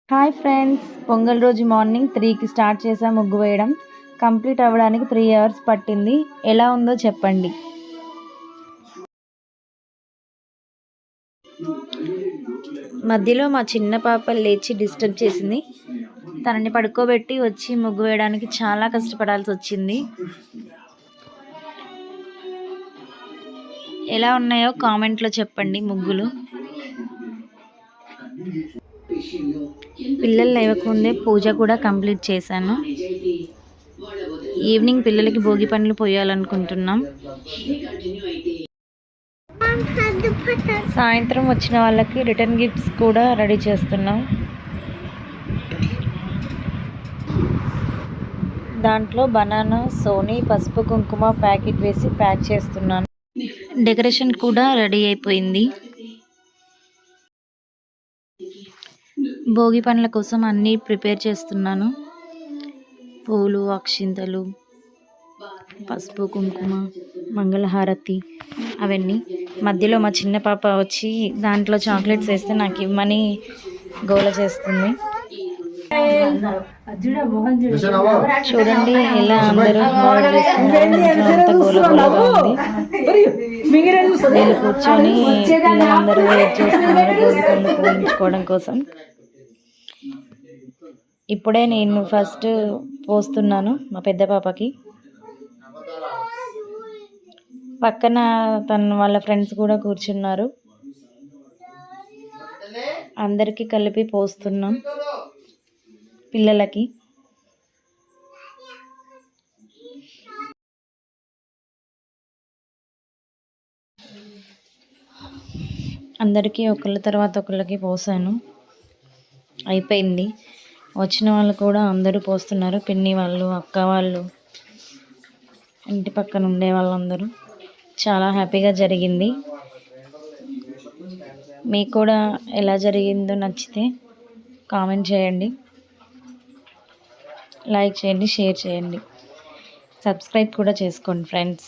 Hi friends, pongal రోజు morning 3కి start చేసా ముగ్గు వేయడం. కంప్లీట్ అవ్వడానికి 3 అవర్స్ పట్టింది. ఎలా ఉందో చెప్పండి. మధ్యలో మా చిన్న పాప లేచి డిస్టర్బ్ చేసింది. తనని పడుకోబెట్టి వచ్చి ముగ్గు వేయడానికి చాలా కష్టపడాల్సి వచ్చింది. ఎలా ఉన్నాయో కామెంట్లో చెప్పండి ముగ్గులు. పిల్లలు లేవకముందే పూజ కూడా కంప్లీట్ చేశాను. ఈవినింగ్ పిల్లలకి భోగి పండ్లు పోయాలనుకుంటున్నాం. సాయంత్రం వచ్చిన వాళ్ళకి రిటర్న్ గిఫ్ట్స్ కూడా రెడీ చేస్తున్నాం. దాంట్లో బనానా, సోనీ, పసుపు కుంకుమ ప్యాకెట్ వేసి ప్యాక్ చేస్తున్నాను. డెకరేషన్ కూడా రెడీ అయిపోయింది. భోగి పండ్ల కోసం అన్నీ ప్రిపేర్ చేస్తున్నాను. పూలు, అక్షింతలు, పసుపు, కుంకుమ, మంగళహారతి అవన్నీ. మధ్యలో మా చిన్న పాప వచ్చి దాంట్లో చాక్లెట్స్ వేస్తే నాకు ఇవ్వమని గోల చేస్తుంది. చూడండి ఎలా అందరూ అవాయిడ్ చేస్తున్నారు. వీళ్ళు కూర్చొని పిల్లలందరూ వెయిట్ చేస్తున్నారు భోగి పండ్లు పోయించుకోవడం కోసం. ఇప్పుడే నేను ఫస్ట్ పోస్తున్నాను మా పెద్ద పాపకి. పక్కన వాళ్ళ ఫ్రెండ్స్ కూడా కూర్చున్నారు. అందరికీ కలిపి పోస్తున్నాం పిల్లలకి. అందరికీ ఒకళ్ళ తర్వాత ఒకళ్ళకి పోసాను. అయిపోయింది. వచ్చిన వాళ్ళు కూడా అందరూ పోస్తున్నారు. పిన్ని వాళ్ళు, అక్క వాళ్ళు, ఇంటి పక్కన ఉండే వాళ్ళందరూ. చాలా హ్యాపీగా జరిగింది. మీకు కూడా ఎలా జరిగిందో నచ్చితే కామెంట్ చేయండి, లైక్ చేయండి, షేర్ చేయండి, సబ్స్క్రైబ్ కూడా చేసుకోండి ఫ్రెండ్స్.